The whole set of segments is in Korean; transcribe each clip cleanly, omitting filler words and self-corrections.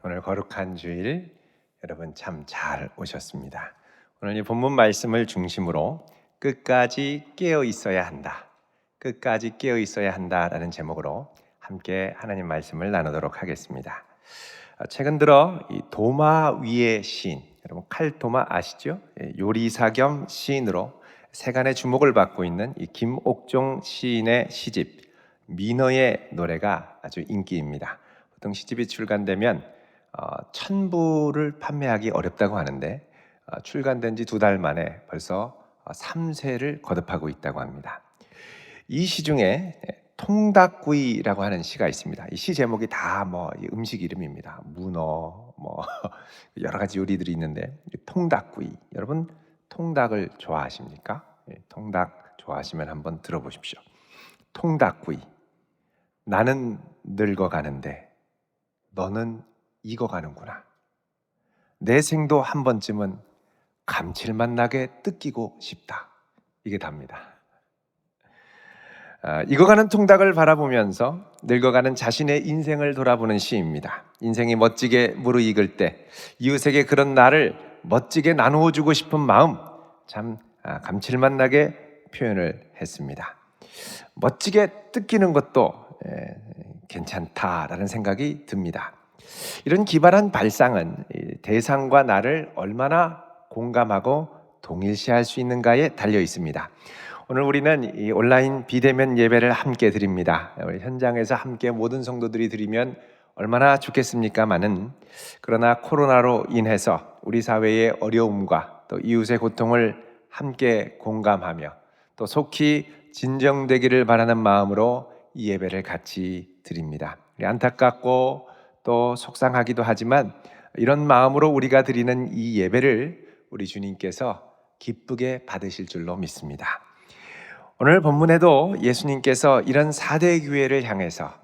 오늘 거룩한 주일 여러분 참 잘 오셨습니다. 오늘 이 본문 말씀을 중심으로 끝까지 깨어 있어야 한다. 끝까지 깨어 있어야 한다라는 제목으로 함께 하나님 말씀을 나누도록 하겠습니다. 최근 들어 이 도마 위의 시인, 여러분 칼도마 아시죠? 요리사 겸 시인으로 세간의 주목을 받고 있는 이 김옥종 시인의 시집 민어의 노래가 아주 인기입니다. 보통 시집이 출간되면 1,000부를 판매하기 어렵다고 하는데 출간된 지 2달 만에 벌써 3쇄를 거듭하고 있다고 합니다. 이 시 중에 통닭구이라고 하는 시가 있습니다. 이 시 제목이 다 음식 이름입니다. 문어, 여러 가지 요리들이 있는데 통닭구이. 여러분 통닭을 좋아하십니까? 통닭 좋아하시면 한번 들어보십시오. 통닭구이. 나는 늙어가는데 너는 익어가는구나. 내 생도 한 번쯤은 감칠맛 나게 뜯기고 싶다. 이게 답니다. 익어가는 통닭을 바라보면서 늙어가는 자신의 인생을 돌아보는 시입니다. 인생이 멋지게 무르익을 때 이웃에게 그런 나를 멋지게 나누어 주고 싶은 마음, 참 감칠맛 나게 표현을 했습니다. 멋지게 뜯기는 것도 괜찮다라는 생각이 듭니다. 이런 기발한 발상은 대상과 나를 얼마나 공감하고 동일시할 수 있는가에 달려 있습니다. 오늘 우리는 이 온라인 비대면 예배를 함께 드립니다. 우리 현장에서 함께 모든 성도들이 드리면 얼마나 좋겠습니까마는, 그러나 코로나로 인해서 우리 사회의 어려움과 또 이웃의 고통을 함께 공감하며 또 속히 진정되기를 바라는 마음으로 이 예배를 같이 드립니다. 안타깝고 또 속상하기도 하지만 이런 마음으로 우리가 드리는 이 예배를 우리 주님께서 기쁘게 받으실 줄로 믿습니다. 오늘 본문에도 예수님께서 이런 4대 교회를 향해서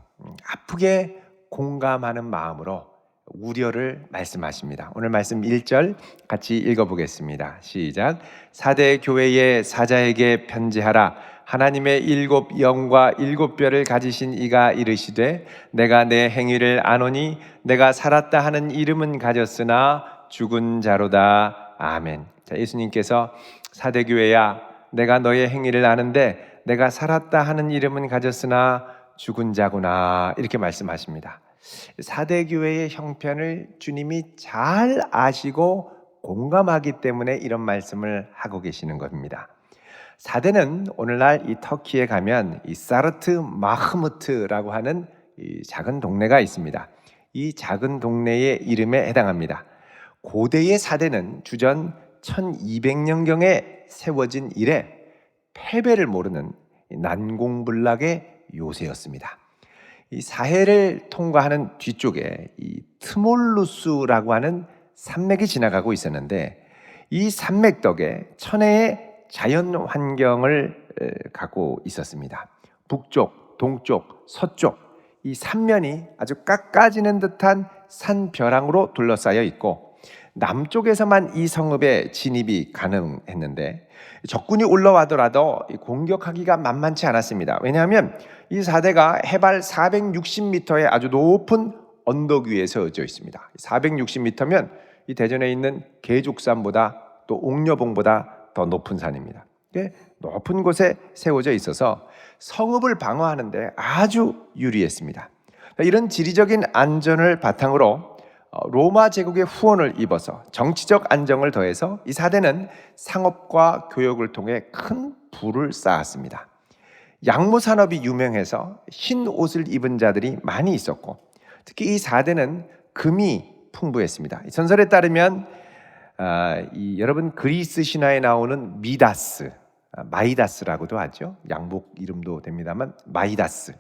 아프게 공감하는 마음으로 우려를 말씀하십니다. 오늘 말씀 1절 같이 읽어보겠습니다. 시작. 4대 교회의 사자에게 편지하라. 하나님의 7 영과 7 뼈를 가지신 이가 이르시되 내가 내 행위를 아노니 내가 살았다 하는 이름은 가졌으나 죽은 자로다. 아멘. 자, 예수님께서 4대 교회야, 내가 너의 행위를 아는데 내가 살았다 하는 이름은 가졌으나 죽은 자구나, 이렇게 말씀하십니다. 4대 교회의 형편을 주님이 잘 아시고 공감하기 때문에 이런 말씀을 하고 계시는 겁니다. 4대는 오늘날 이 터키에 가면 이 사르트 마흐무트라고 하는 이 작은 동네가 있습니다. 이 작은 동네의 이름에 해당합니다. 고대의 4대는 주전 1200년경에 세워진 이래 패배를 모르는 난공불락의 요새였습니다. 이 사해를 통과하는 뒤쪽에 이 트몰루스라고 하는 산맥이 지나가고 있었는데 이 산맥 덕에 천혜의 자연 환경을 갖고 있었습니다. 북쪽, 동쪽, 서쪽 이 삼면이 아주 깎아지는 듯한 산벼랑으로 둘러싸여 있고 남쪽에서만 이 성읍에 진입이 가능했는데 적군이 올라와더라도 공격하기가 만만치 않았습니다. 왜냐하면 이 4대가 해발 460m의 아주 높은 언덕 위에 세워져 있습니다. 460m면 이 대전에 있는 계죽산보다 또 옥녀봉보다 더 높은 산입니다. 높은 곳에 세워져 있어서 성읍을 방어하는데 아주 유리했습니다. 이런 지리적인 안전을 바탕으로 로마 제국의 후원을 입어서 정치적 안정을 더해서 이 4대는 상업과 교역을 통해 큰 부를 쌓았습니다. 양모 산업이 유명해서 흰 옷을 입은 자들이 많이 있었고 특히 이 4대는 금이 풍부했습니다. 전설에 따르면 여러분 그리스 신화에 나오는 미다스, 마이다스라고도 하죠. 양복 이름도 됩니다만 마이다스.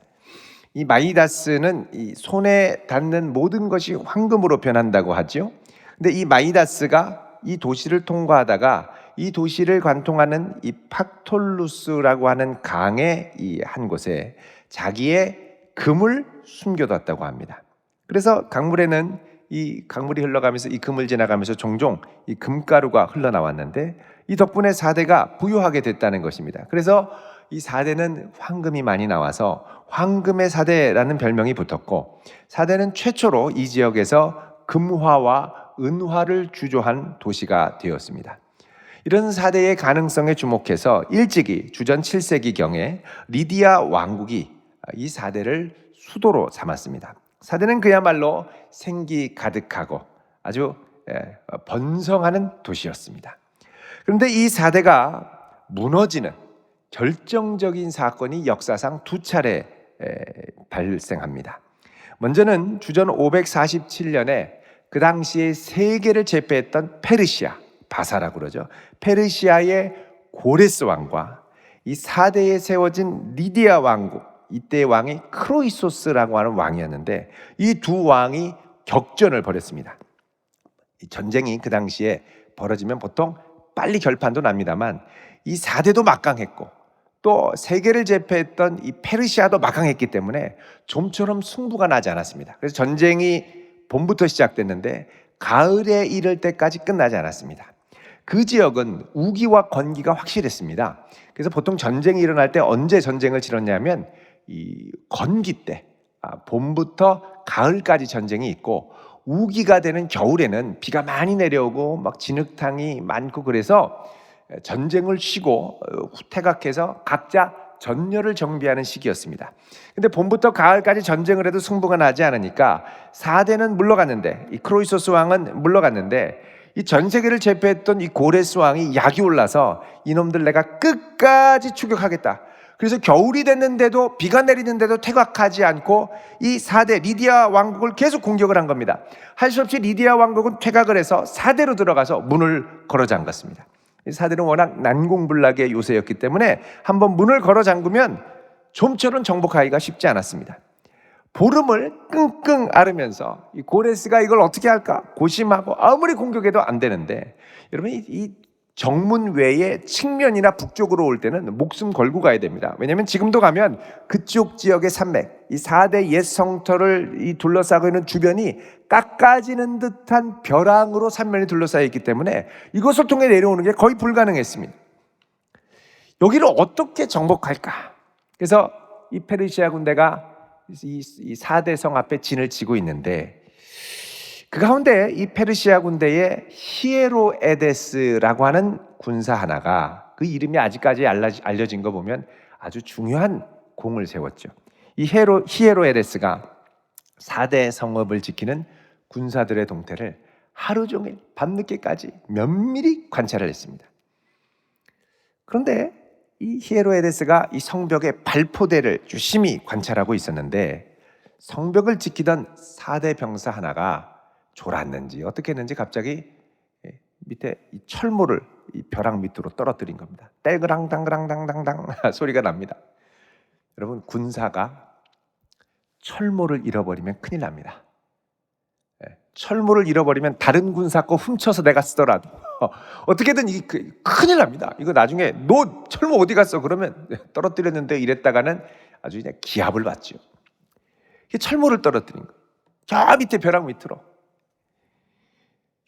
이 마이다스는 이 손에 닿는 모든 것이 황금으로 변한다고 하죠. 근데 이 마이다스가 이 도시를 통과하다가 이 도시를 관통하는 이 팍톨루스라고 하는 강의 이 한 곳에 자기의 금을 숨겨뒀다고 합니다. 그래서 강물에는 이 강물이 흘러가면서 이 금을 지나가면서 종종 이 금가루가 흘러나왔는데 이 덕분에 4대가 부유하게 됐다는 것입니다. 그래서 이 4대는 황금이 많이 나와서 황금의 4대라는 별명이 붙었고 4대는 최초로 이 지역에서 금화와 은화를 주조한 도시가 되었습니다. 이런 4대의 가능성에 주목해서 일찍이 주전 7세기경에 리디아 왕국이 이 4대를 수도로 삼았습니다. 4대는 그야말로 생기 가득하고 아주 번성하는 도시였습니다. 그런데 이 4대가 무너지는 결정적인 사건이 역사상 두 차례 발생합니다. 먼저는 주전 547년에 그 당시에 세계를 제패했던 페르시아, 바사라고 그러죠. 페르시아의 고레스 왕과 이 4대에 세워진 리디아 왕국, 이때의 왕이 크로이소스라고 하는 왕이었는데 이 두 왕이 격전을 벌였습니다. 이 전쟁이 그 당시에 벌어지면 보통 빨리 결판도 납니다만 이 4대도 막강했고 또 세계를 제패했던 이 페르시아도 막강했기 때문에 좀처럼 승부가 나지 않았습니다. 그래서 전쟁이 봄부터 시작됐는데 가을에 이를 때까지 끝나지 않았습니다. 그 지역은 우기와 건기가 확실했습니다. 그래서 보통 전쟁이 일어날 때 언제 전쟁을 치렀냐면 이 건기 때, 봄부터 가을까지 전쟁이 있고 우기가 되는 겨울에는 비가 많이 내려오고 막 진흙탕이 많고 그래서 전쟁을 쉬고 퇴각해서 각자 전열을 정비하는 시기였습니다. 근데 봄부터 가을까지 전쟁을 해도 승부가 나지 않으니까 4대는 물러갔는데 이 크로이소스 왕은 물러갔는데 이 전 세계를 제패했던 이 고레스 왕이 약이 올라서 이놈들 내가 끝까지 추격하겠다. 그래서 겨울이 됐는데도 비가 내리는데도 퇴각하지 않고 이 4대 리디아 왕국을 계속 공격을 한 겁니다. 할 수 없이 리디아 왕국은 퇴각을 해서 4대로 들어가서 문을 걸어 잠갔습니다. 이 4대는 워낙 난공불락의 요새였기 때문에 한번 문을 걸어 잠그면 좀처럼 정복하기가 쉽지 않았습니다. 보름을 끙끙 앓으면서 이 고레스가 이걸 어떻게 할까 고심하고 아무리 공격해도 안 되는데 여러분 이 정문 외에 측면이나 북쪽으로 올 때는 목숨 걸고 가야 됩니다. 왜냐하면 지금도 가면 그쪽 지역의 산맥, 이 4대 옛 성터를 둘러싸고 있는 주변이 깎아지는 듯한 벼랑으로 산면이 둘러싸여 있기 때문에 이것을 통해 내려오는 게 거의 불가능했습니다. 여기를 어떻게 정복할까? 그래서 이 페르시아 군대가 이 4대 성 앞에 진을 치고 있는데 그 가운데 이 페르시아 군대의 히에로에데스라고 하는 군사 하나가 그 이름이 아직까지 알려진 거 보면 아주 중요한 공을 세웠죠. 이 히에로에데스가 4대 성읍을 지키는 군사들의 동태를 하루 종일 밤늦게까지 면밀히 관찰을 했습니다. 그런데 이 히에로에데스가 이 성벽의 발포대를 유심히 관찰하고 있었는데 성벽을 지키던 4대 병사 하나가 졸았는지 어떻게 했는지 갑자기 밑에 이 철모를 이 벼랑 밑으로 떨어뜨린 겁니다. 떼그랑당그랑당당당 소리가 납니다. 여러분 군사가 철모를 잃어버리면 큰일 납니다. 철모를 잃어버리면 다른 군사 거 훔쳐서 내가 쓰더라도 어떻게든 큰일 납니다. 이거 나중에 너 철모 어디 갔어? 그러면 떨어뜨렸는데 이랬다가는 아주 그냥 기합을 받죠. 철모를 떨어뜨린 거예요. 저 밑에 벼랑 밑으로.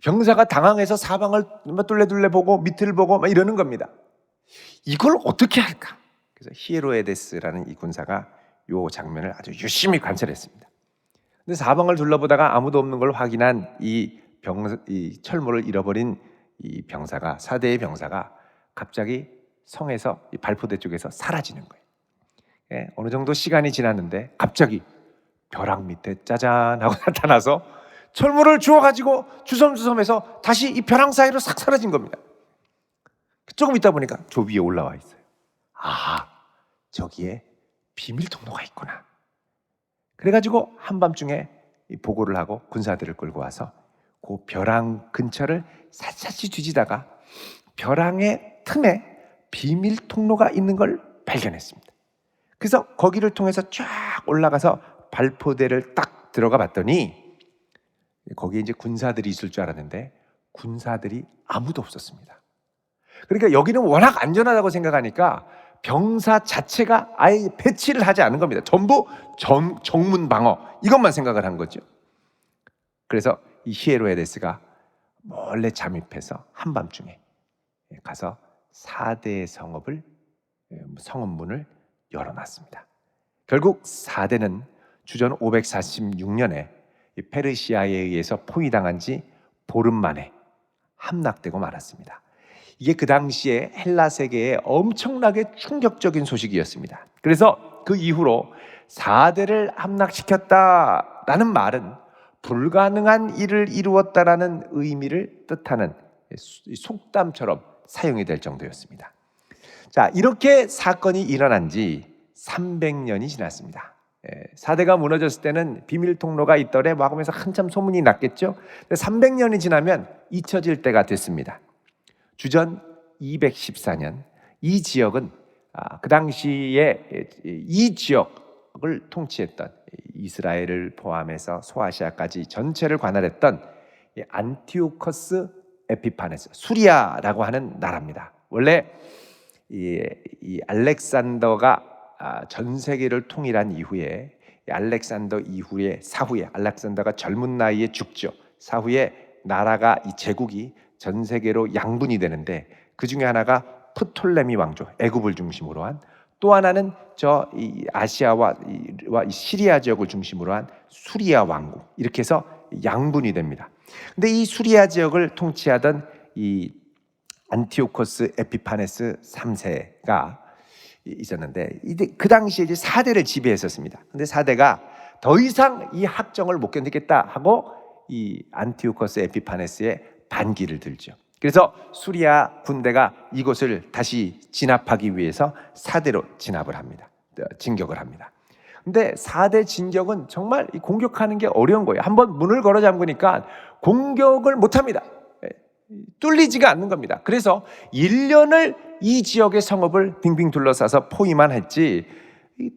병사가 당황해서 사방을 뚫레뚫레 보고 밑을 보고 막 이러는 겁니다. 이걸 어떻게 할까? 그래서 히에로에데스라는 이 군사가 이 장면을 아주 유심히 관찰했습니다. 근데 사방을 둘러보다가 아무도 없는 걸 확인한 이 철모를 잃어버린 이 병사가 4대의 병사가 갑자기 성에서 이 발포대 쪽에서 사라지는 거예요. 어느 정도 시간이 지났는데 갑자기 벼랑 밑에 짜잔 하고 나타나서 철모를 주워가지고 주섬주섬해서 다시 이 벼랑 사이로 싹 사라진 겁니다. 조금 있다 보니까 저 위에 올라와 있어요. 아, 저기에 비밀 통로가 있구나. 그래가지고 한밤중에 보고를 하고 군사들을 끌고 와서 그 벼랑 근처를 샅샅이 뒤지다가 벼랑의 틈에 비밀 통로가 있는 걸 발견했습니다. 그래서 거기를 통해서 쫙 올라가서 발포대를 딱 들어가 봤더니 거기에 이제 군사들이 있을 줄 알았는데 군사들이 아무도 없었습니다. 그러니까 여기는 워낙 안전하다고 생각하니까 병사 자체가 아예 배치를 하지 않은 겁니다. 전부 정문 방어 이것만 생각을 한 거죠. 그래서 이 히에로에데스가 몰래 잠입해서 한밤중에 가서 4대의 성읍문을 열어놨습니다. 결국 4대는 주전 546년에 이 페르시아에 의해서 포위당한 지 보름 만에 함락되고 말았습니다. 이게 그 당시에 헬라 세계에 엄청나게 충격적인 소식이었습니다. 그래서 그 이후로 4대를 함락시켰다라는 말은 불가능한 일을 이루었다라는 의미를 뜻하는 속담처럼 사용이 될 정도였습니다. 자, 이렇게 사건이 일어난 지 300년이 지났습니다. 4대가 무너졌을 때는 비밀 통로가 있더래 막 하면서 한참 소문이 났겠죠. 300년이 지나면 잊혀질 때가 됐습니다. 주전 214년 이 지역은 그 당시에 이 지역을 통치했던 이스라엘을 포함해서 소아시아까지 전체를 관할했던 안티오커스 에피파네스, 수리아라고 하는 나라입니다. 원래 이 알렉산더가 전 세계를 통일한 이후에 알렉산더 이후에 사후에 알렉산더가 젊은 나이에 죽죠. 사후에 나라가 이 제국이 전 세계로 양분이 되는데 그 중에 하나가 프톨레미 왕조, 애굽을 중심으로 한, 또 하나는 이 아시아와 이 시리아 지역을 중심으로 한 수리아 왕국, 이렇게 해서 양분이 됩니다. 근데 이 수리아 지역을 통치하던 이 안티오코스 에피파네스 3세가 있었는데 그 당시에 이제 4대를 지배했었습니다. 근데 4대가 더 이상 이 학정을 못 견디겠다 하고 이 안티오코스 에피파네스의 반기를 들죠. 그래서 수리아 군대가 이곳을 다시 진압하기 위해서 4대로 진격을 합니다. 근데 4대 진격은 정말 공격하는 게 어려운 거예요. 한번 문을 걸어 잠그니까 공격을 못 합니다. 뚫리지가 않는 겁니다. 그래서 1년을 이 지역의 성읍을 빙빙 둘러싸서 포위만 했지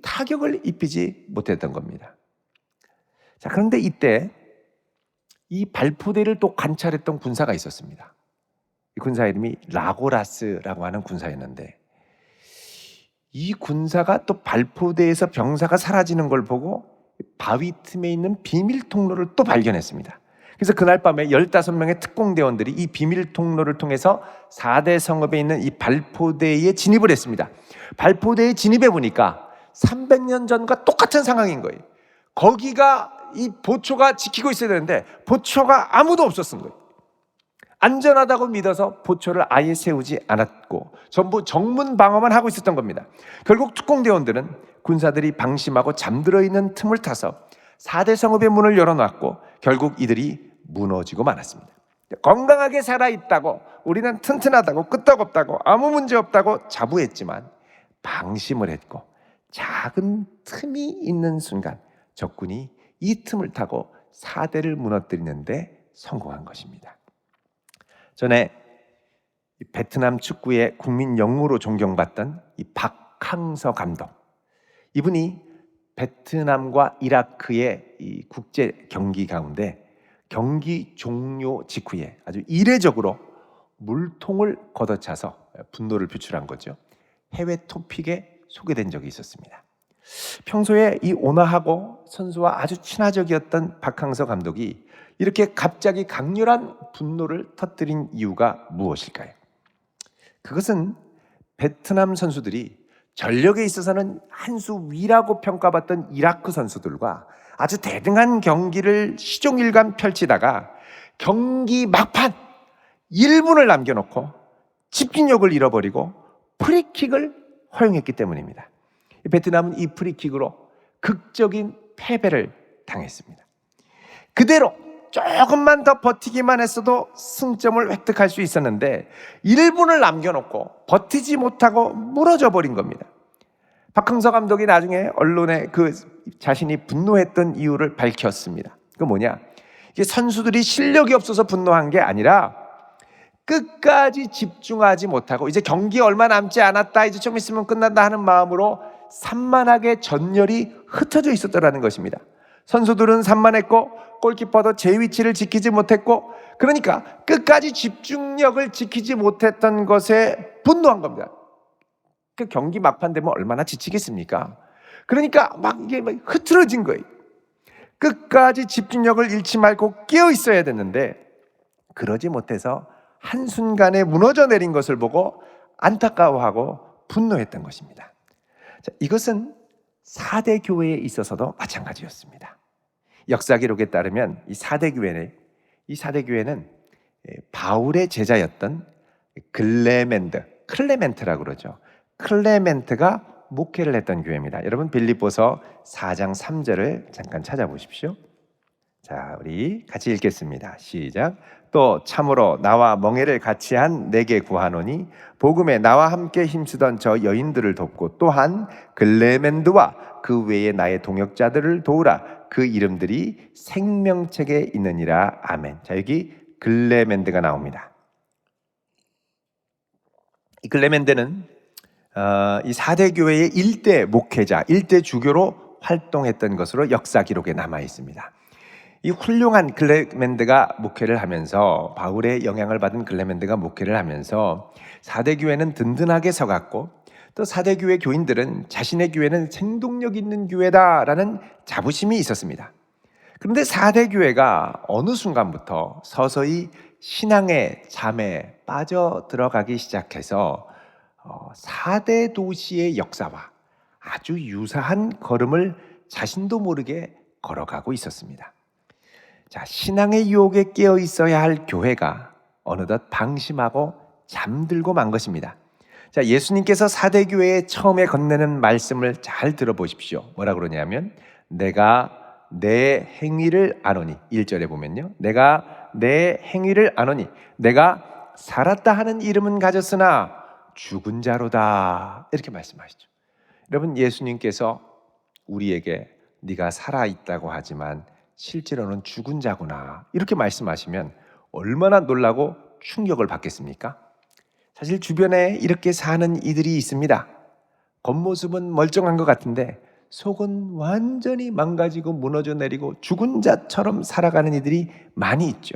타격을 입히지 못했던 겁니다. 자, 그런데 이때 이 발포대를 또 관찰했던 군사가 있었습니다. 이 군사 이름이 라고라스라고 하는 군사였는데 이 군사가 또 발포대에서 병사가 사라지는 걸 보고 바위 틈에 있는 비밀 통로를 또 발견했습니다. 그래서 그날 밤에 15명의 특공대원들이 이 비밀 통로를 통해서 4대 성읍에 있는 이 발포대에 진입을 했습니다. 발포대에 진입해 보니까 300년 전과 똑같은 상황인 거예요. 거기가 이 보초가 지키고 있어야 되는데 보초가 아무도 없었던 거예요. 안전하다고 믿어서 보초를 아예 세우지 않았고 전부 정문 방어만 하고 있었던 겁니다. 결국 특공대원들은 군사들이 방심하고 잠들어 있는 틈을 타서 4대 성읍의 문을 열어놨고 결국 이들이 무너지고 말았습니다. 건강하게 살아있다고, 우리는 튼튼하다고, 끄떡없다고, 아무 문제 없다고 자부했지만 방심을 했고 작은 틈이 있는 순간 적군이 이 틈을 타고 4대를 무너뜨리는데 성공한 것입니다. 전에 베트남 축구의 국민 영웅으로 존경받던 이 박항서 감독, 이분이 베트남과 이라크의 이 국제 경기 가운데 경기 종료 직후에 아주 이례적으로 물통을 걷어차서 분노를 표출한 거죠. 해외 토픽에 소개된 적이 있었습니다. 평소에 이 온화하고 선수와 아주 친화적이었던 박항서 감독이 이렇게 갑자기 강렬한 분노를 터뜨린 이유가 무엇일까요? 그것은 베트남 선수들이 전력에 있어서는 한 수 위라고 평가받던 이라크 선수들과 아주 대등한 경기를 시종일관 펼치다가 경기 막판 1분을 남겨놓고 집중력을 잃어버리고 프리킥을 허용했기 때문입니다. 베트남은 이 프리킥으로 극적인 패배를 당했습니다. 그대로 조금만 더 버티기만 했어도 승점을 획득할 수 있었는데 1분을 남겨놓고 버티지 못하고 무너져 버린 겁니다. 박항서 감독이 나중에 언론에 그 자신이 분노했던 이유를 밝혔습니다. 그 뭐냐? 이게 선수들이 실력이 없어서 분노한 게 아니라 끝까지 집중하지 못하고 이제 경기 얼마 남지 않았다, 이제 좀 있으면 끝난다 하는 마음으로 산만하게 전열이 흩어져 있었더라는 것입니다. 선수들은 산만했고 골키퍼도 제 위치를 지키지 못했고, 그러니까 끝까지 집중력을 지키지 못했던 것에 분노한 겁니다. 그 경기 막판 되면 얼마나 지치겠습니까? 그러니까 막 이게 막 흐트러진 거예요. 끝까지 집중력을 잃지 말고 깨어 있어야 되는데 그러지 못해서 한순간에 무너져 내린 것을 보고 안타까워하고 분노했던 것입니다. 자, 이것은 4대 교회에 있어서도 마찬가지였습니다. 역사 기록에 따르면 이 사대 교회는 바울의 제자였던 클레멘트라고 그러죠. 클레멘트가 목회를 했던 교회입니다. 여러분 빌립보서 4장 3절을 잠깐 찾아보십시오. 자, 우리 같이 읽겠습니다. 시작. 또 참으로 나와 멍에를 같이 한 내게 구하노니 복음에 나와 함께 힘쓰던 저 여인들을 돕고 또한 글레멘드와 그 외에 나의 동역자들을 도우라. 그 이름들이 생명책에 있느니라. 아멘. 자, 여기 글레멘드가 나옵니다. 이 글레멘드는 이 4대 교회의 일대 목회자, 일대 주교로 활동했던 것으로 역사 기록에 남아 있습니다. 이 훌륭한 글레멘드가 목회를 하면서, 바울의 영향을 받은 글레멘드가 목회를 하면서 4대 교회는 든든하게 서갔고, 또 4대 교회 교인들은 자신의 교회는 생동력 있는 교회다라는 자부심이 있었습니다. 그런데 4대 교회가 어느 순간부터 서서히 신앙의 잠에 빠져 들어가기 시작해서 4대 도시의 역사와 아주 유사한 걸음을 자신도 모르게 걸어가고 있었습니다. 자, 신앙의 유혹에 깨어 있어야 할 교회가 어느덧 방심하고 잠들고 만 것입니다. 자, 예수님께서 4대 교회에 처음에 건네는 말씀을 잘 들어보십시오. 뭐라 그러냐면 내가 내 행위를 아노니, 1절에 보면요, 내가 내 행위를 아노니 내가 살았다 하는 이름은 가졌으나 죽은 자로다, 이렇게 말씀하시죠. 여러분, 예수님께서 우리에게 네가 살아있다고 하지만 실제로는 죽은 자구나, 이렇게 말씀하시면 얼마나 놀라고 충격을 받겠습니까? 사실 주변에 이렇게 사는 이들이 있습니다. 겉모습은 멀쩡한 것 같은데 속은 완전히 망가지고 무너져 내리고 죽은 자처럼 살아가는 이들이 많이 있죠.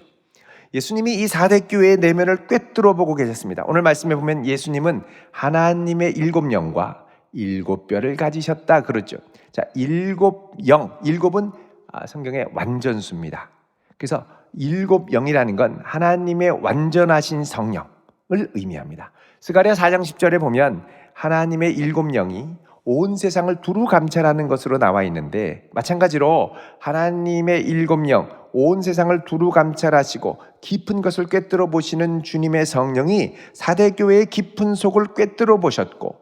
예수님이 이 4대 교회의 내면을 꿰뚫어 보고 계셨습니다. 오늘 말씀에 보면 예수님은 하나님의 7영과 7뼈를 가지셨다 그러죠. 자, 7은 성경의 완전수입니다. 그래서 7영이라는 건 하나님의 완전하신 성령을 의미합니다. 스가랴 4장 10절에 보면 하나님의 7영이 온 세상을 두루 감찰하는 것으로 나와 있는데, 마찬가지로 하나님의 7영, 온 세상을 두루 감찰하시고 깊은 것을 꿰뚫어 보시는 주님의 성령이 4대 교회의 깊은 속을 꿰뚫어 보셨고,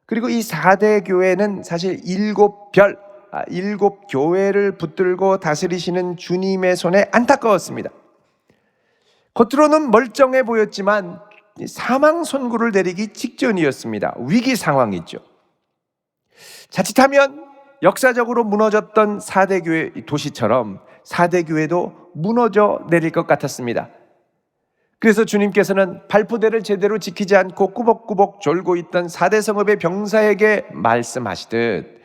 그리고 이 4대 교회는 사실 7별, 7교회를 붙들고 다스리시는 주님의 손에 안타까웠습니다. 겉으로는 멀쩡해 보였지만 사망 선고를 내리기 직전이었습니다. 위기 상황이죠. 자칫하면 역사적으로 무너졌던 4대 교회 도시처럼 4대 교회도 무너져 내릴 것 같았습니다. 그래서 주님께서는 발포대를 제대로 지키지 않고 꾸벅꾸벅 졸고 있던 4대 성읍의 병사에게 말씀하시듯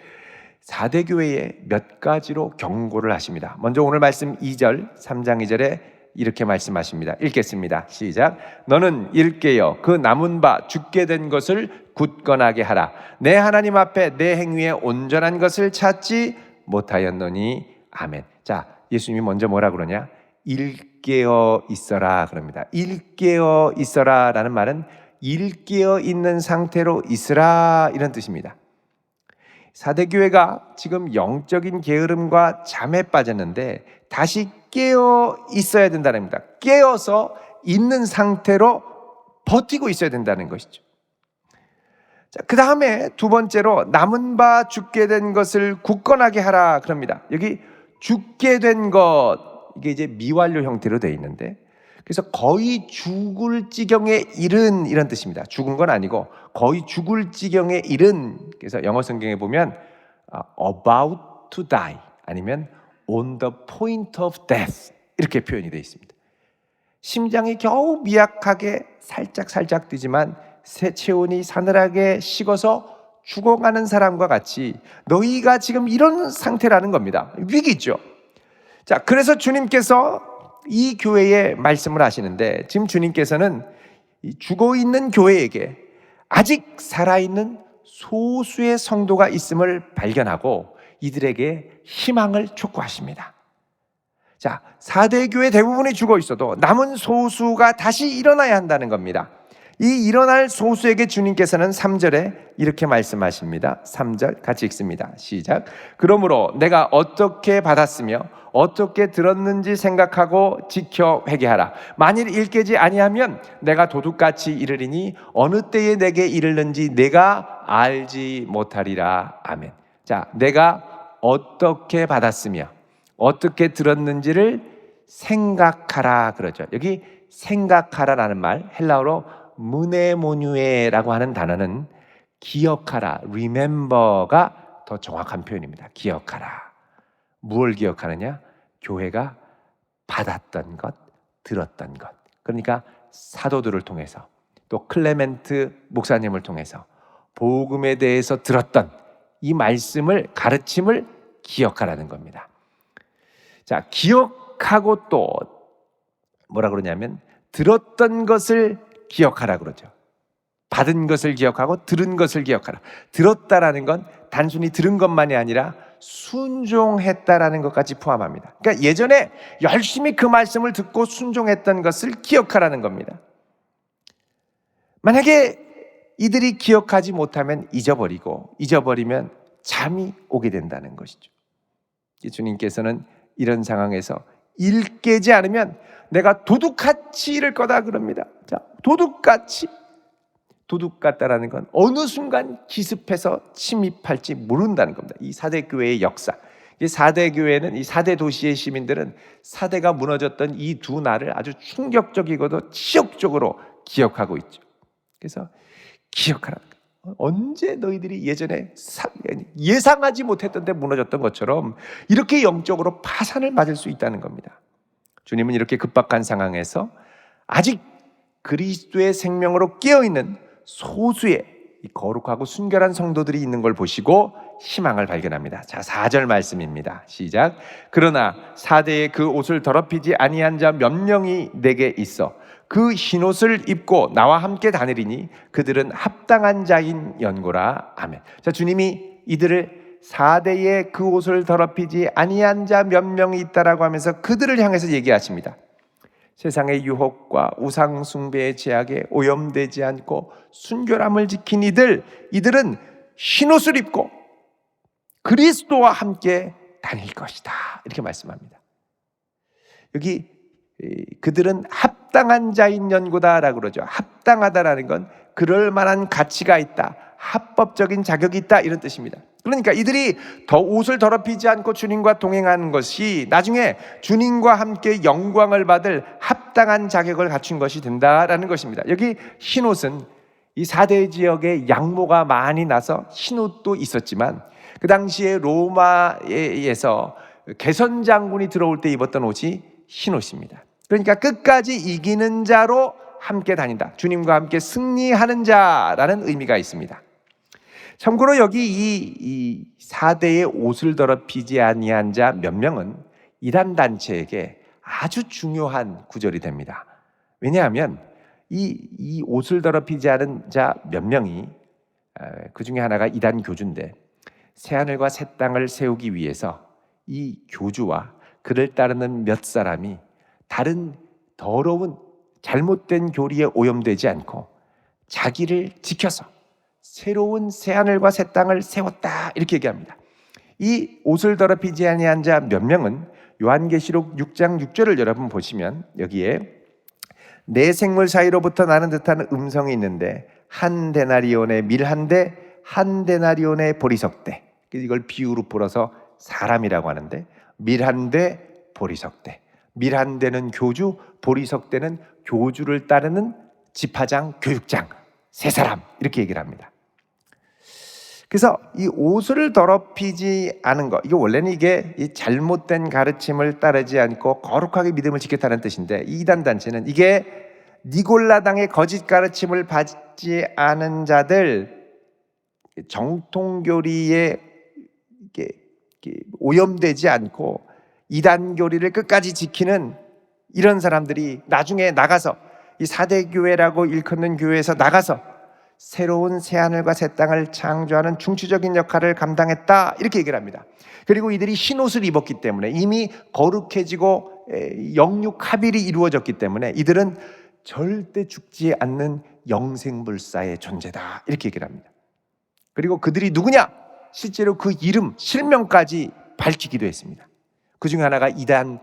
4대 교회에 몇 가지로 경고를 하십니다. 먼저 오늘 말씀 2절, 3장 2절에 이렇게 말씀하십니다. 읽겠습니다. 시작. 너는 일깨어 그 남은 바 죽게 된 것을 굳건하게 하라. 내 하나님 앞에 내 행위에 온전한 것을 찾지 못하였노니. 아멘. 자, 예수님이 먼저 뭐라 그러냐? 일깨어 있어라 그럽니다. 일깨어 있어라 라는 말은 일깨어 있는 상태로 있으라, 이런 뜻입니다. 4대 교회가 지금 영적인 게으름과 잠에 빠졌는데 다시 깨어 있어야 된다는 겁니다. 깨어서 있는 상태로 버티고 있어야 된다는 것이죠. 자, 그 다음에 두 번째로 남은 바 죽게 된 것을 굳건하게 하라 그럽니다. 여기 죽게 된 것, 이게 이제 미완료 형태로 되어 있는데, 그래서 거의 죽을 지경에 이른, 이런 뜻입니다. 죽은 건 아니고 거의 죽을 지경에 이른. 그래서 영어 성경에 보면 about to die 아니면 on the point of death, 이렇게 표현이 되어 있습니다. 심장이 겨우 미약하게 살짝 뛰지만 새 체온이 사늘하게 식어서 죽어가는 사람과 같이 너희가 지금 이런 상태라는 겁니다. 위기죠. 자, 그래서 주님께서 이 교회에 말씀을 하시는데, 지금 주님께서는 죽어있는 교회에게 아직 살아있는 소수의 성도가 있음을 발견하고 이들에게 희망을 촉구하십니다. 자, 4대 교회 대부분이 죽어 있어도 남은 소수가 다시 일어나야 한다는 겁니다. 이 일어날 소수에게 주님께서는 3절에 이렇게 말씀하십니다. 3절 같이 읽습니다. 시작. 그러므로 내가 어떻게 받았으며 어떻게 들었는지 생각하고 지켜 회개하라. 만일 일깨지 아니하면 내가 도둑같이 이르리니 어느 때에 내게 이르는지 내가 알지 못하리라. 아멘. 자, 내가 어떻게 받았으며 어떻게 들었는지를 생각하라 그러죠. 여기 생각하라라는 말, 헬라어로 무네모뉴에라고 하는 단어는 기억하라, remember가 더 정확한 표현입니다. 기억하라. 무엇을 기억하느냐? 교회가 받았던 것, 들었던 것. 그러니까 사도들을 통해서 또 클레멘트 목사님을 통해서 복음에 대해서 들었던 이 말씀을, 가르침을 기억하라는 겁니다. 자, 기억하고 또 뭐라 그러냐면 들었던 것을 기억하라 그러죠. 받은 것을 기억하고 들은 것을 기억하라. 들었다라는 건 단순히 들은 것만이 아니라 순종했다라는 것까지 포함합니다. 그러니까 예전에 열심히 그 말씀을 듣고 순종했던 것을 기억하라는 겁니다. 만약에 이들이 기억하지 못하면 잊어버리면 잠이 오게 된다는 것이죠. 주님께서는 이런 상황에서 일 깨지 않으면 내가 도둑같이 이를 거다 그럽니다. 자, 도둑 같다라는 건 어느 순간 기습해서 침입할지 모른다는 겁니다. 이 사대 교회의 역사, 이 사대 교회는, 이 사대 도시의 시민들은 사대가 무너졌던 이 두 날을 아주 충격적이고도 치욕적으로 기억하고 있죠. 그래서 기억하라. 언제 너희들이 예전에 예상하지 못했던 데 무너졌던 것처럼 이렇게 영적으로 파산을 맞을 수 있다는 겁니다. 주님은 이렇게 급박한 상황에서 아직 그리스도의 생명으로 깨어있는 소수의 거룩하고 순결한 성도들이 있는 걸 보시고 희망을 발견합니다. 자, 4절 말씀입니다. 시작. 그러나 사대에 그 옷을 더럽히지 아니한 자 몇 명이 내게 있어 그 흰옷을 입고 나와 함께 다니리니 그들은 합당한 자인 연고라. 아멘. 자, 주님이 이들을 사대에 그 옷을 더럽히지 아니한 자 몇 명이 있다라고 하면서 그들을 향해서 얘기하십니다. 세상의 유혹과 우상 숭배의 제약에 오염되지 않고 순결함을 지킨 이들은 흰옷을 입고 그리스도와 함께 다닐 것이다. 이렇게 말씀합니다. 여기 그들은 합당한 자인 연고다라고 그러죠. 합당하다라는 건 그럴 만한 가치가 있다, 합법적인 자격이 있다, 이런 뜻입니다. 그러니까 이들이 더 옷을 더럽히지 않고 주님과 동행하는 것이 나중에 주님과 함께 영광을 받을 합당한 자격을 갖춘 것이 된다라는 것입니다. 여기 흰옷은 이 사대 지역에 양모가 많이 나서 흰옷도 있었지만 그 당시에 로마에서 개선 장군이 들어올 때 입었던 옷이 흰옷입니다. 그러니까 끝까지 이기는 자로 함께 다닌다, 주님과 함께 승리하는 자라는 의미가 있습니다. 참고로 여기 이 사대의 옷을 더럽히지 아니한 자 몇 명은 이단 단체에게 아주 중요한 구절이 됩니다. 왜냐하면 이 옷을 더럽히지 않은 자 몇 명이 그 중에 하나가 이단 교주인데 새하늘과 새 땅을 세우기 위해서 이 교주와 그를 따르는 몇 사람이 다른 더러운 잘못된 교리에 오염되지 않고 자기를 지켜서 새로운 새하늘과 새 땅을 세웠다, 이렇게 얘기합니다. 이 옷을 더럽히지 아니한 자 몇 명은 요한계시록 6장 6절을 여러분 보시면 여기에 내 생물 사이로부터 나는 듯한 음성이 있는데 한 데나리온의 밀 한 대, 한 데나리온의 보리석대. 이걸 비유로 풀어서 사람이라고 하는데 밀 한 대, 보리석대. 밀 한 대는 교주, 보리석대는 교주를 따르는 지파장, 교육장, 세 사람, 이렇게 얘기를 합니다. 그래서 이 옷을 더럽히지 않은 것, 이게 원래는 이게 이 잘못된 가르침을 따르지 않고 거룩하게 믿음을 지켰다는 뜻인데 이 이단 단체는 이게 니골라당의 거짓 가르침을 받지 않은 자들, 정통교리에 오염되지 않고 이단 교리를 끝까지 지키는 이런 사람들이 나중에 나가서 이 사대교회라고 일컫는 교회에서 나가서 새로운 새하늘과 새 땅을 창조하는 중추적인 역할을 감당했다, 이렇게 얘기를 합니다. 그리고 이들이 흰옷을 입었기 때문에 이미 거룩해지고 영육 합일이 이루어졌기 때문에 이들은 절대 죽지 않는 영생불사의 존재다 이렇게 얘기를 합니다. 그리고 그들이 누구냐? 실제로 그 이름, 실명까지 밝히기도 했습니다. 그 중에 하나가 이단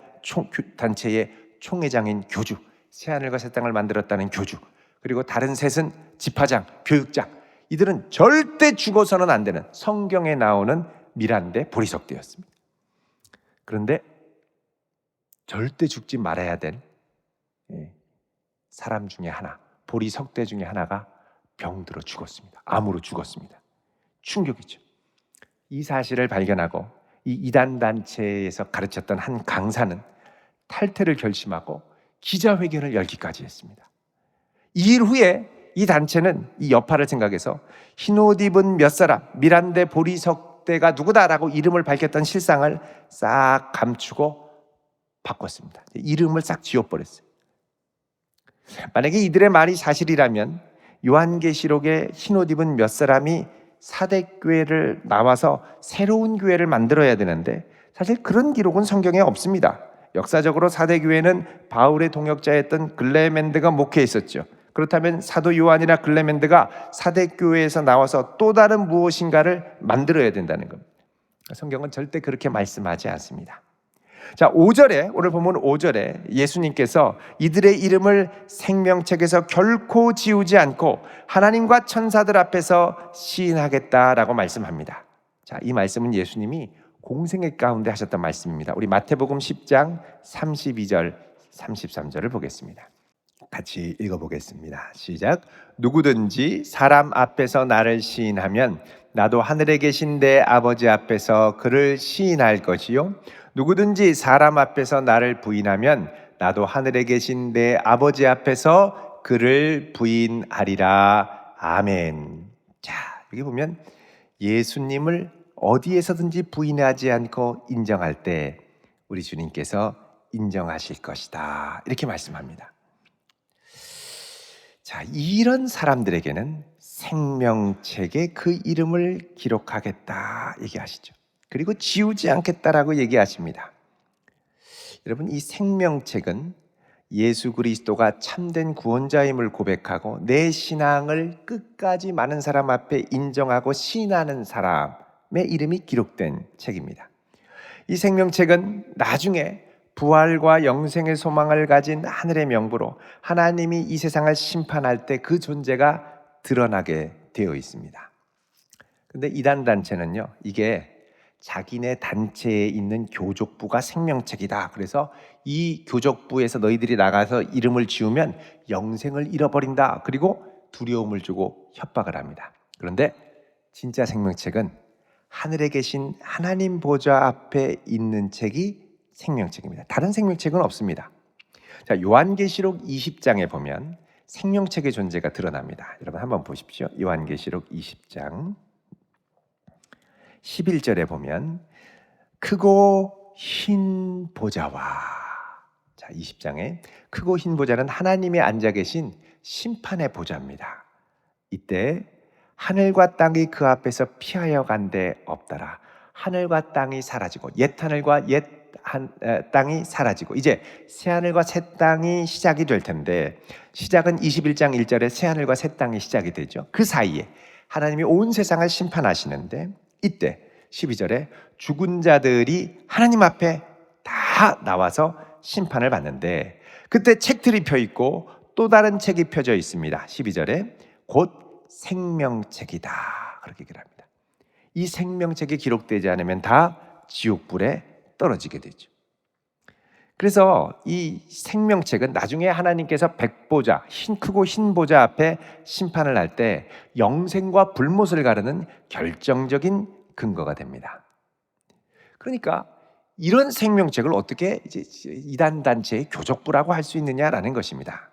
단체의 총회장인 교주, 새하늘과 새 땅을 만들었다는 교주, 그리고 다른 셋은 집화장, 교육장. 이들은 절대 죽어서는 안 되는 성경에 나오는 미란데 보리석대였습니다. 그런데 절대 죽지 말아야 될 사람 중에 하나, 보리석대 중에 하나가 병들어 죽었습니다. 암으로 죽었습니다. 충격이죠. 이 사실을 발견하고 이 이단 단체에서 가르쳤던 한 강사는 탈퇴를 결심하고 기자회견을 열기까지 했습니다. 2일 후에 이 단체는 이 여파를 생각해서 흰옷 입은 몇 사람, 미란데 보리석대가 누구다라고 이름을 밝혔던 실상을 싹 감추고 바꿨습니다. 이름을 싹 지워버렸어요. 만약에 이들의 말이 사실이라면 요한계시록에 흰옷 입은 몇 사람이 사대교회를 나와서 새로운 교회를 만들어야 되는데 사실 그런 기록은 성경에 없습니다. 역사적으로 사대교회는 바울의 동역자였던 글레멘드가 목회했었죠. 그렇다면 사도 요한이나 글레멘드가 사대교회에서 나와서 또 다른 무엇인가를 만들어야 된다는 겁니다. 성경은 절대 그렇게 말씀하지 않습니다. 자, 5절에 오늘 보면 5절에 예수님께서 이들의 이름을 생명책에서 결코 지우지 않고 하나님과 천사들 앞에서 시인하겠다라고 말씀합니다. 자, 이 말씀은 예수님이 공생애 가운데 하셨던 말씀입니다. 우리 마태복음 10장 32절 33절을 보겠습니다. 같이 읽어보겠습니다. 시작. 누구든지 사람 앞에서 나를 시인하면 나도 하늘에 계신 내 아버지 앞에서 그를 시인할 것이요 누구든지 사람 앞에서 나를 부인하면 나도 하늘에 계신 내 아버지 앞에서 그를 부인하리라. 아멘. 자, 여기 보면 예수님을 어디에서든지 부인하지 않고 인정할 때 우리 주님께서 인정하실 것이다 이렇게 말씀합니다. 자, 이런 사람들에게는 생명책에 그 이름을 기록하겠다 얘기하시죠. 그리고 지우지 않겠다라고 얘기하십니다. 여러분, 이 생명책은 예수 그리스도가 참된 구원자임을 고백하고 내 신앙을 끝까지 많은 사람 앞에 인정하고 시인하는 사람의 이름이 기록된 책입니다. 이 생명책은 나중에 부활과 영생의 소망을 가진 하늘의 명부로 하나님이 이 세상을 심판할 때 그 존재가 드러나게 되어 있습니다. 그런데 이단 단체는요, 이게 자기네 단체에 있는 교족부가 생명책이다. 그래서 이 교족부에서 너희들이 나가서 이름을 지우면 영생을 잃어버린다. 그리고 두려움을 주고 협박을 합니다. 그런데 진짜 생명책은 하늘에 계신 하나님 보좌 앞에 있는 책이 생명책입니다. 다른 생명책은 없습니다. 자, 요한계시록 20장에 보면 생명책의 존재가 드러납니다. 여러분 한번 보십시오. 요한계시록 20장 11절에 보면 크고 흰 보좌와, 자 20장에 크고 흰 보좌는 하나님이 앉아 계신 심판의 보좌입니다. 이때 하늘과 땅이 그 앞에서 피하여 간데 없더라. 하늘과 땅이 사라지고 옛 하늘과 옛 땅이 사라지고 이제 새 하늘과 새 땅이 시작이 될 텐데, 시작은 21장 1절에 새 하늘과 새 땅이 시작이 되죠. 그 사이에 하나님이 온 세상을 심판하시는데 이때 12절에 죽은 자들이 하나님 앞에 다 나와서 심판을 받는데 그때 책들이 펴 있고 또 다른 책이 펴져 있습니다. 12절에 곧 생명책이다 그렇게 얘기를 합니다. 이 생명책이 기록되지 않으면 다 지옥불에 떨어지게 되죠. 그래서 이 생명책은 나중에 하나님께서 백보자, 크고 흰 보좌 앞에 심판을 할 때 영생과 불못을 가르는 결정적인 근거가 됩니다. 그러니까 이런 생명책을 어떻게 이단 단체의 교족부라고 할 수 있느냐라는 것입니다.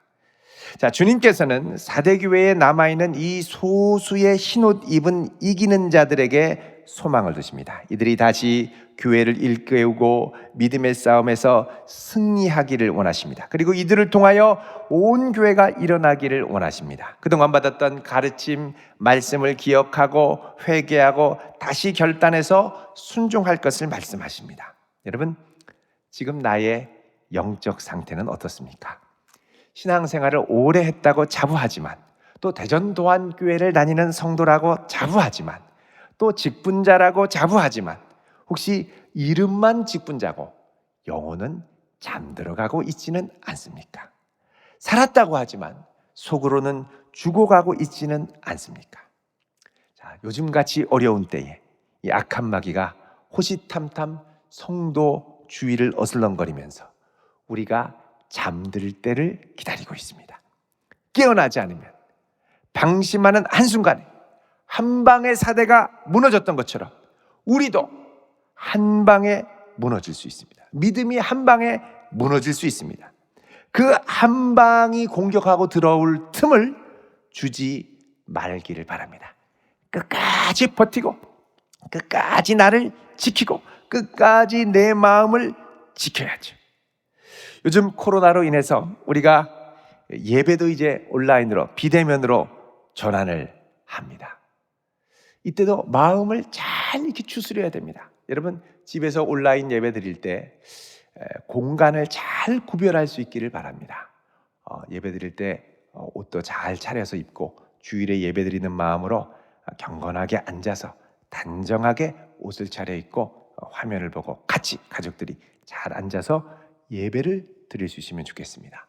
자, 주님께서는 사대교회에 남아있는 이 소수의 흰옷 입은 이기는 자들에게 소망을 두십니다. 이들이 다시 교회를 일깨우고 믿음의 싸움에서 승리하기를 원하십니다. 그리고 이들을 통하여 온 교회가 일어나기를 원하십니다. 그동안 받았던 가르침, 말씀을 기억하고 회개하고 다시 결단해서 순종할 것을 말씀하십니다. 여러분, 지금 나의 영적 상태는 어떻습니까? 신앙생활을 오래 했다고 자부하지만 또 대전도안교회를 다니는 성도라고 자부하지만, 또 직분자라고 자부하지만, 혹시 이름만 직분자고 영혼은 잠들어가고 있지는 않습니까? 살았다고 하지만 속으로는 죽어가고 있지는 않습니까? 자, 요즘같이 어려운 때에 이 악한 마귀가 호시탐탐 성도 주위를 어슬렁거리면서 우리가 잠들 때를 기다리고 있습니다. 깨어나지 않으면 방심하는 한순간에 한 방의 사대가 무너졌던 것처럼 우리도 한 방에 무너질 수 있습니다. 믿음이 한 방에 무너질 수 있습니다. 그 한 방이 공격하고 들어올 틈을 주지 말기를 바랍니다. 끝까지 버티고, 끝까지 나를 지키고, 끝까지 내 마음을 지켜야죠. 요즘 코로나로 인해서 우리가 예배도 이제 온라인으로, 비대면으로 전환을 합니다. 이때도 마음을 잘 이렇게 추스려야 됩니다. 여러분, 집에서 온라인 예배 드릴 때 공간을 잘 구별할 수 있기를 바랍니다. 예배 드릴 때 옷도 잘 차려서 입고 주일에 예배 드리는 마음으로 경건하게 앉아서 단정하게 옷을 차려입고 화면을 보고 같이 가족들이 잘 앉아서 예배를 드릴 수 있으면 좋겠습니다.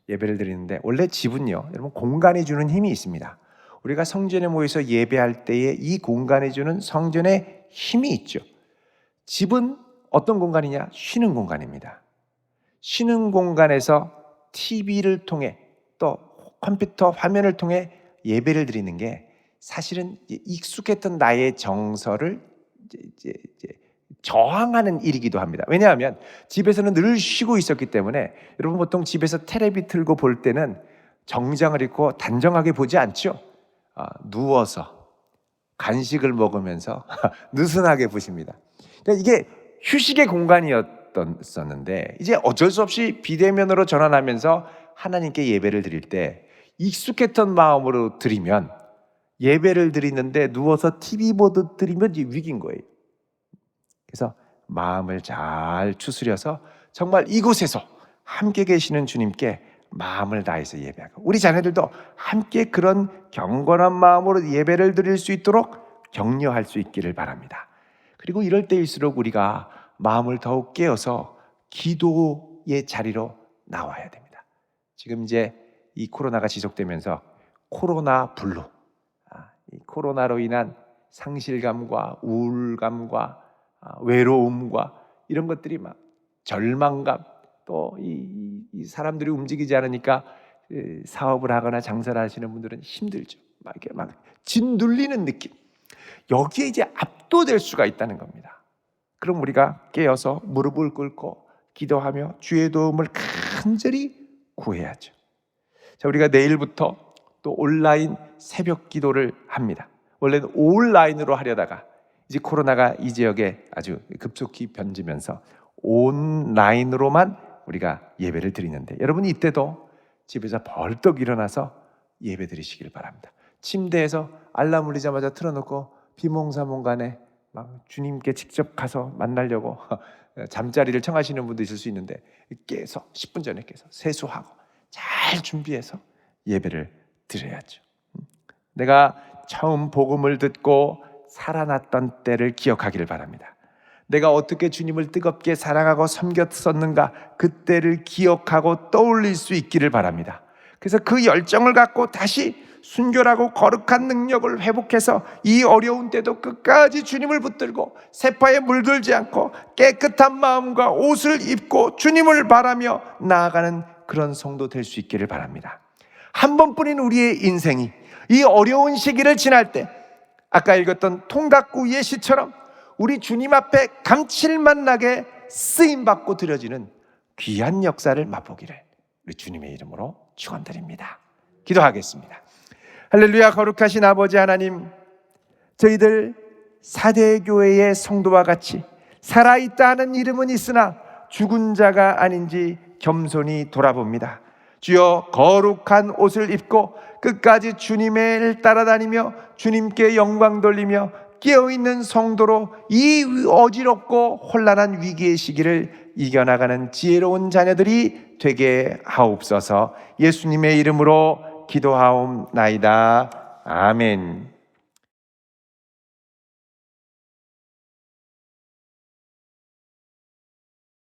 예배를 드리는데 원래 집은요, 여러분, 공간이 주는 힘이 있습니다. 우리가 성전에 모여서 예배할 때에 이 공간이 주는 성전의 힘이 있죠. 집은 어떤 공간이냐? 쉬는 공간입니다. 쉬는 공간에서 TV를 통해 또 컴퓨터 화면을 통해 예배를 드리는 게 사실은 익숙했던 나의 정서를 이제 저항하는 일이기도 합니다. 왜냐하면 집에서는 늘 쉬고 있었기 때문에, 여러분 보통 집에서 텔레비 틀고 볼 때는 정장을 입고 단정하게 보지 않죠. 누워서 간식을 먹으면서 느슨하게 보십니다. 그러니까 이게 휴식의 공간이었었는데 이제 어쩔 수 없이 비대면으로 전환하면서 하나님께 예배를 드릴 때 익숙했던 마음으로 드리면, 예배를 드리는데 누워서 TV 보듯 드리면 이제 위기인 거예요. 그래서 마음을 잘 추스려서 정말 이곳에서 함께 계시는 주님께 마음을 다해서 예배하고, 우리 자녀들도 함께 그런 경건한 마음으로 예배를 드릴 수 있도록 격려할 수 있기를 바랍니다. 그리고 이럴 때일수록 우리가 마음을 더욱 깨어서 기도의 자리로 나와야 됩니다. 지금 이제 이 코로나가 지속되면서 코로나 블루, 이 코로나로 인한 상실감과 우울감과 외로움과 이런 것들이 막 절망감, 또 이 사람들이 움직이지 않으니까 사업을 하거나 장사를 하시는 분들은 힘들죠. 막 이렇게 막 짓눌리는 느낌. 여기에 이제 압도될 수가 있다는 겁니다. 그럼 우리가 깨어서 무릎을 꿇고 기도하며 주의 도움을 간절히 구해야죠. 자, 우리가 내일부터 또 온라인 새벽 기도를 합니다. 원래는 온라인으로 하려다가 이제 코로나가 이 지역에 아주 급속히 번지면서 온라인으로만 우리가 예배를 드리는데, 여러분 이때도 집에서 벌떡 일어나서 예배 드리시길 바랍니다. 침대에서 알람 울리자마자 틀어놓고 비몽사몽간에 막 주님께 직접 가서 만나려고 잠자리를 청하시는 분도 있을 수 있는데, 깨서 10분 전에 깨서 세수하고 잘 준비해서 예배를 드려야죠. 내가 처음 복음을 듣고 살아났던 때를 기억하기를 바랍니다. 내가 어떻게 주님을 뜨겁게 사랑하고 섬겼었는가, 그때를 기억하고 떠올릴 수 있기를 바랍니다. 그래서 그 열정을 갖고 다시 순결하고 거룩한 능력을 회복해서 이 어려운 때도 끝까지 주님을 붙들고 세파에 물들지 않고 깨끗한 마음과 옷을 입고 주님을 바라며 나아가는 그런 성도 될 수 있기를 바랍니다. 한 번뿐인 우리의 인생이 이 어려운 시기를 지날 때 아까 읽었던 통각구이의 시처럼 우리 주님 앞에 감칠맛 나게 쓰임받고 드려지는 귀한 역사를 맛보기를 우리 주님의 이름으로 축원드립니다. 기도하겠습니다. 할렐루야. 거룩하신 아버지 하나님, 저희들 사대교회의 성도와 같이 살아있다 하는 이름은 있으나 죽은 자가 아닌지 겸손히 돌아봅니다. 주여, 거룩한 옷을 입고 끝까지 주님을 따라다니며 주님께 영광 돌리며 깨어있는 성도로 이 어지럽고 혼란한 위기의 시기를 이겨나가는 지혜로운 자녀들이 되게 하옵소서. 예수님의 이름으로 기도하옵나이다. 아멘.